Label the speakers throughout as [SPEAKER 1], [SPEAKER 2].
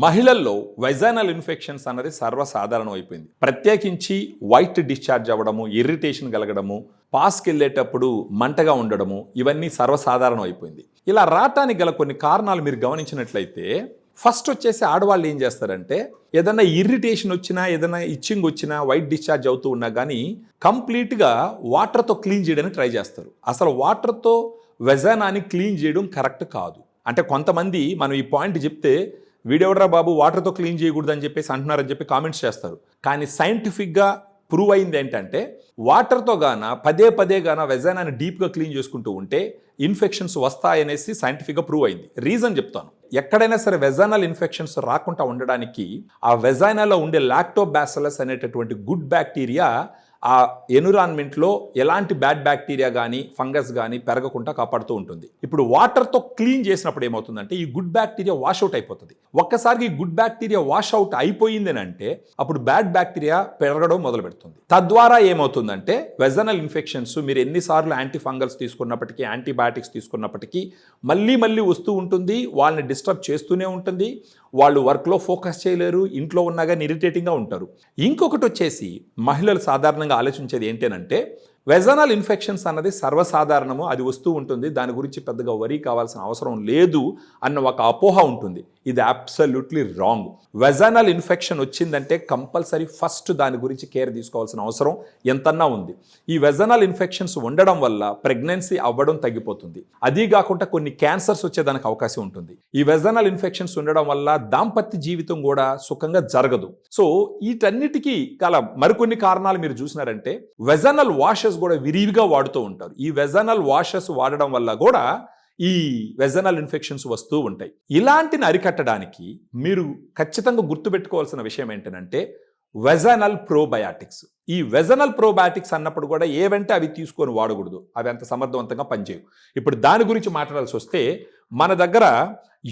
[SPEAKER 1] మహిళల్లో vaginal infections అన్నది సర్వసాధారణం అయిపోయింది. ప్రత్యేకించి వైట్ డిశ్చార్జ్ అవ్వడము, ఇరిటేషన్ కలగడము, పాస్కి వెళ్ళేటప్పుడు మంటగా ఉండడము, ఇవన్నీ సర్వసాధారణం అయిపోయింది. ఇలా రావటానికి గల కొన్ని కారణాలు మీరు గమనించినట్లయితే, ఫస్ట్ వచ్చేసి ఆడవాళ్ళు ఏం చేస్తారంటే, ఏదైనా ఇరిటేషన్ వచ్చినా, ఏదైనా ఇచ్చింగ్ వచ్చినా, వైట్ డిశ్చార్జ్ అవుతూ ఉన్నా కానీ కంప్లీట్గా వాటర్తో క్లీన్ చేయడానికి ట్రై చేస్తారు. అసలు వాటర్తో వెజైనాని క్లీన్ చేయడం కరెక్ట్ కాదు. అంటే కొంతమంది మనం ఈ పాయింట్ చెప్తే, వీడెవడరా బాబు వాటర్తో క్లీన్ చేయకూడదని చెప్పేసి అంటున్నారని చెప్పి కామెంట్స్ చేస్తారు. కానీ సైంటిఫిక్గా ప్రూవ్ అయింది ఏంటంటే, వాటర్తో పదే పదే వెజైనాని డీప్గా క్లీన్ చేసుకుంటూ ఉంటే ఇన్ఫెక్షన్స్ వస్తాయనేసి సైంటిఫిక్గా ప్రూవ్ అయింది. రీజన్ చెప్తాను. ఎక్కడైనా సరే వెజైనల్ ఇన్ఫెక్షన్స్ రాకుండా ఉండడానికి ఆ వెజైనాలో ఉండే లాక్టోబాసిల్లస్ అనేటటువంటి గుడ్ బ్యాక్టీరియా ఆ ఎన్విరాన్మెంట్లో ఎలాంటి బ్యాడ్ బ్యాక్టీరియా కానీ ఫంగస్ కానీ పెరగకుండా కాపాడుతూ ఉంటుంది. ఇప్పుడు వాటర్తో క్లీన్ చేసినప్పుడు ఏమవుతుందంటే, ఈ గుడ్ బ్యాక్టీరియా వాష్అవుట్ అయిపోతుంది. ఒక్కసారికి ఈ గుడ్ బ్యాక్టీరియా వాష్అవుట్ అయిపోయింది అంటే అప్పుడు బ్యాడ్ బ్యాక్టీరియా పెరగడం మొదలు పెడుతుంది. తద్వారా ఏమవుతుందంటే, వెజైనల్ ఇన్ఫెక్షన్స్ మీరు ఎన్నిసార్లు యాంటీ ఫంగల్స్ తీసుకున్నప్పటికీ, యాంటీబయాటిక్స్ తీసుకున్నప్పటికీ మళ్ళీ వస్తూ ఉంటుంది. వాళ్ళని డిస్టర్బ్ చేస్తూనే ఉంటుంది. వాళ్ళు వర్క్లో ఫోకస్ చేయలేరు, ఇంట్లో ఉన్నా కానీ ఇరిటేటింగ్గా ఉంటారు. ఇంకొకటి వచ్చేసి మహిళలు సాధారణంగా ఆలోచించేది ఏంటంటే, వెజైనల్ ఇన్ఫెక్షన్స్ అన్నది సర్వసాధారణము, అది వస్తూ ఉంటుంది, దాని గురించి పెద్దగా వరీ కావాల్సిన అవసరం లేదు అన్న ఒక అపోహ ఉంటుంది. ఇది అబ్సల్యూట్లీ రాంగ్. వెజైనల్ ఇన్ఫెక్షన్ వచ్చిందంటే కంపల్సరీ ఫస్ట్ దాని గురించి కేర్ తీసుకోవాల్సిన అవసరం ఎంతన్నా ఉంది. ఈ వెజైనల్ ఇన్ఫెక్షన్స్ ఉండడం వల్ల ప్రెగ్నెన్సీ అవ్వడం తగ్గిపోతుంది. అదీ కాకుండా కొన్ని క్యాన్సర్స్ వచ్చేదానికి అవకాశం ఉంటుంది. ఈ వెజైనల్ ఇన్ఫెక్షన్స్ ఉండడం వల్ల దాంపత్య జీవితం కూడా సుఖంగా జరగదు. సో వీటన్నిటికీ గల మరికొన్ని కారణాలు మీరు చూసినారంటే, వెజైనల్ వాషెస్ కూడా విరివిగా వాడుతూ ఉంటారు. ఈ వెజైనల్ వాషెస్ వాడడం వల్ల కూడా ఈ వెజైనల్ ఇన్ఫెక్షన్స్ వస్తూ ఉంటాయి. ఇలాంటిని అరికట్టడానికి మీరు ఖచ్చితంగా గుర్తుపెట్టుకోవాల్సిన విషయం ఏంటంటే, వెజైనల్ ప్రోబయాటిక్స్. ఈ వెజైనల్ ప్రోబయాటిక్స్ అన్నప్పుడు కూడా ఏవంటే అవి తీసుకొని వాడకూడదు, అవి అంత సమర్థవంతంగా పనిచేయవు. ఇప్పుడు దాని గురించి మాట్లాడాల్సి వస్తే, మన దగ్గర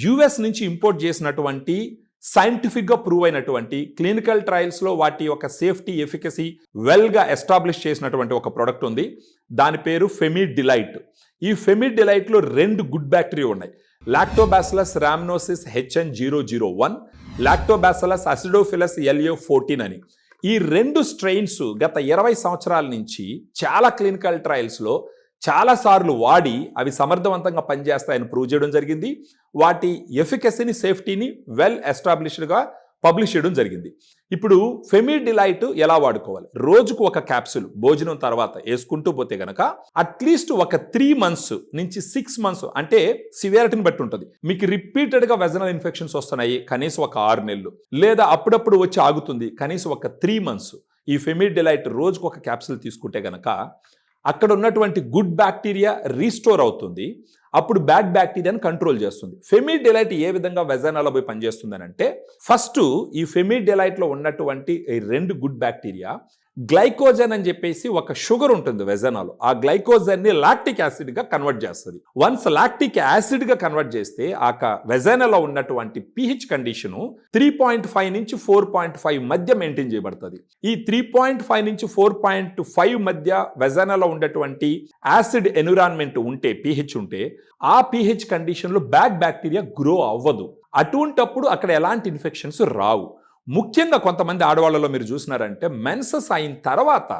[SPEAKER 1] యుఎస్ నుంచి ఇంపోర్ట్ చేసినటువంటి సైంటిఫిక్గా ప్రూవ్ అయినటువంటి క్లినికల్ ట్రయల్స్లో వాటి యొక్క సేఫ్టీ ఎఫికసీ వెల్గా ఎస్టాబ్లిష్ చేసినటువంటి ఒక ప్రోడక్ట్ ఉంది. దాని పేరు ఫెమిడిలైట్. ఈ ఫెమిడిలైట్లో 2 గుడ్ బ్యాక్టీరియా ఉన్నాయి. Lactobacillus rhamnosus HN001, lactobacillus acidophilus LA14 అని. ఈ 2 స్ట్రెయిన్స్ గత 20 సంవత్సరాల నుంచి చాలా క్లినికల్ ట్రయల్స్లో చాలాసార్లు వాడి అవి సమర్థవంతంగా పనిచేస్తాయని ప్రూవ్ చేయడం జరిగింది. వాటి ఎఫికసీని, సేఫ్టీని వెల్ ఎస్టాబ్లిష్డ్గా పబ్లిష్ చేయడం జరిగింది. ఇప్పుడు ఫెమిడిలైట్ ఎలా వాడుకోవాలి? రోజుకు ఒక క్యాప్సూల్ భోజనం తర్వాత వేసుకుంటూ పోతే గనక అట్లీస్ట్ ఒక 3 months నుంచి 6 months, అంటే సివియారిటీని బట్టి ఉంటుంది. మీకు రిపీటెడ్గా వెజైనల్ ఇన్ఫెక్షన్స్ వస్తున్నాయి, కనీసం ఒక 6 నెలలు, లేదా అప్పుడప్పుడు వచ్చి ఆగుతుంది, కనీసం ఒక 3 months ఈ ఫెమిడిలైట్ రోజుకు ఒక క్యాప్సూల్ తీసుకుంటే గనక అక్కడ ఉన్నటువంటి గుడ్ బ్యాక్టీరియా రీస్టోర్ అవుతుంది. అప్పుడు బ్యాడ్ బ్యాక్టీరియాని కంట్రోల్ చేస్తుంది. ఫెమిడిలైట్ ఏ విధంగా వెజైనాలో పోయి పనిచేస్తుందని అంటే, ఫస్ట్ ఈ ఫెమిడిలైట్లో ఉన్నటువంటి 2 గుడ్ బ్యాక్టీరియా గ్లైకోజన్ అని చెప్పేసి ఒక షుగర్ ఉంటుంది వెజైనాలో. ఆ గ్లైకోజన్ని లాక్టిక్ యాసిడ్గా కన్వర్ట్ చేస్తుంది. వన్స్ లాక్టిక్ యాసిడ్గా కన్వర్ట్ చేస్తే ఆ వెజైనాలో ఉన్నటువంటి pH కండిషను 3.5 నుంచి 4.5 మధ్య మెయింటైన్ చేయబడుతుంది. ఈ 3.5 నుంచి 4.5 మధ్య వెజైనాలో ఉండేటువంటి యాసిడ్ ఎన్విరాన్మెంట్ ఉంటే, pH ఉంటే, ఆ pH కండిషన్లో బ్యాడ్ బ్యాక్టీరియా గ్రో అవ్వదు. అటువంటప్పుడు అక్కడ ఎలాంటి ఇన్ఫెక్షన్స్ రావు. ముఖ్యంగా కొంతమంది ఆడవాళ్ళలో మీరు చూసినారంటే, మెన్సెస్ అయిన తర్వాత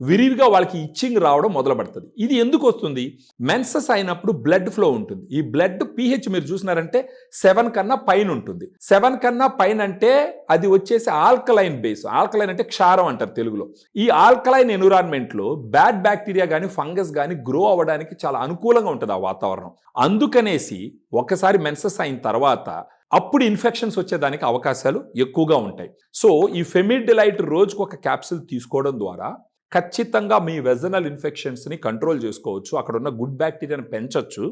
[SPEAKER 1] విరివిగా వాళ్ళకి ఇచ్చింగ్ రావడం మొదలు పడుతుంది. ఇది ఎందుకు వస్తుంది? మెన్సెస్ అయినప్పుడు బ్లడ్ ఫ్లో ఉంటుంది. ఈ బ్లడ్ pH మీరు చూసినారంటే 7 కన్నా పైన ఉంటుంది. 7 కన్నా పైన అంటే అది వచ్చేసి ఆల్కలైన్ బేస్. ఆల్కలైన్ అంటే క్షారం అంటారు తెలుగులో. ఈ ఆల్కలైన్ ఎన్విరాన్మెంట్లో బ్యాడ్ బ్యాక్టీరియా కానీ ఫంగస్ కానీ గ్రో అవ్వడానికి చాలా అనుకూలంగా ఉంటుంది ఆ వాతావరణం. అందుకనేసి ఒకసారి మెన్సెస్ అయిన తర్వాత అప్పుడు ఇన్ఫెక్షన్స్ వచ్చేదానికి అవకాశాలు ఎక్కువగా ఉంటాయి. సో ఈ ఫెమిడిలైట్ రోజుకు ఒక క్యాప్సూల్ తీసుకోవడం ద్వారా ఖచ్చితంగా మీ వెజైనల్ ఇన్ఫెక్షన్స్ని కంట్రోల్ చేసుకోవచ్చు. అక్కడ ఉన్న గుడ్ బ్యాక్టీరియాని పెంచవచ్చు.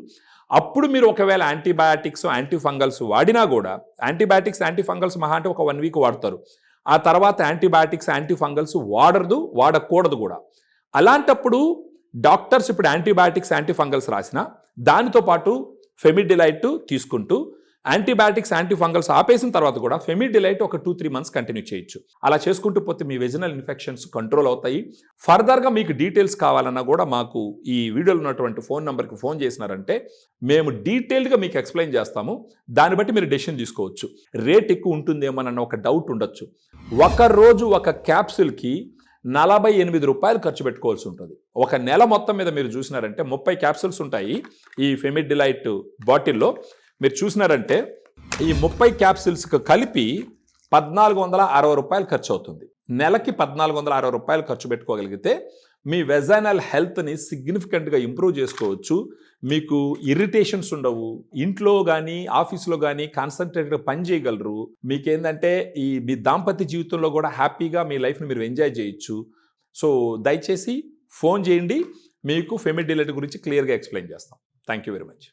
[SPEAKER 1] అప్పుడు మీరు ఒకవేళ యాంటీబయాటిక్స్, యాంటీఫంగల్స్ వాడినా కూడా, యాంటీబయాటిక్స్, యాంటీఫంగల్స్ మహా అంటే ఒక 1 week వాడతారు. ఆ తర్వాత యాంటీబయాటిక్స్, యాంటీఫంగల్స్ వాడకూడదు కూడా. అలాంటప్పుడు డాక్టర్స్ ఇప్పుడు యాంటీబయాటిక్స్, యాంటీఫంగల్స్ రాసినా దానితో పాటు ఫెమిడిలైట్ తీసుకుంటూ యాంటీబయాటిక్స్, యాంటీఫంగల్స్ ఆపేసిన తర్వాత కూడా ఫెమిడిలైట్ ఒక 2-3 మంత్స్ కంటిన్యూ చేయొచ్చు. అలా చేసుకుంటూ పోతే మీ వెజినల్ ఇన్ఫెక్షన్స్ కంట్రోల్ అవుతాయి. ఫర్దర్గా మీకు డీటెయిల్స్ కావాలన్నా కూడా మాకు ఈ వీడియోలో ఉన్నటువంటి ఫోన్ నెంబర్కి ఫోన్ చేసినారంటే మేము డీటెయిల్డ్గా మీకు ఎక్స్ప్లెయిన్ చేస్తాము. దాన్ని బట్టి మీరు డెసిషన్ తీసుకోవచ్చు. రేట్ ఎక్కువ ఉంటుందేమోనన్న ఒక డౌట్ ఉండొచ్చు. ఒక రోజు ఒక క్యాప్సూల్కి 48 రూపాయలు ఖర్చు పెట్టుకోవాల్సి ఉంటుంది. ఒక నెల మొత్తం మీద మీరు చూసినారంటే 30 క్యాప్సూల్స్ ఉంటాయి ఈ ఫెమిడిలైట్ బాటిల్లో. మీరు చూసినారంటే ఈ 30 క్యాప్సూల్స్కి కలిపి 1460 రూపాయలు ఖర్చు అవుతుంది. నెలకి 1460 రూపాయలు ఖర్చు పెట్టుకోగలిగితే మీ వెజైనల్ హెల్త్ని సిగ్నిఫికెంట్గా ఇంప్రూవ్ చేసుకోవచ్చు. మీకు ఇరిటేషన్స్ ఉండవు. ఇంట్లో కానీ ఆఫీస్లో కానీ కాన్సన్ట్రేట్గా పని చేయగలరు. మీకేంటంటే మీ దాంపత్య జీవితంలో కూడా హ్యాపీగా మీ లైఫ్ని మీరు ఎంజాయ్ చేయొచ్చు. సో దయచేసి ఫోన్ చేయండి, మీకు ఫెమిడిలైట్ గురించి క్లియర్గా ఎక్స్ప్లెయిన్ చేస్తాం. Thank you very much.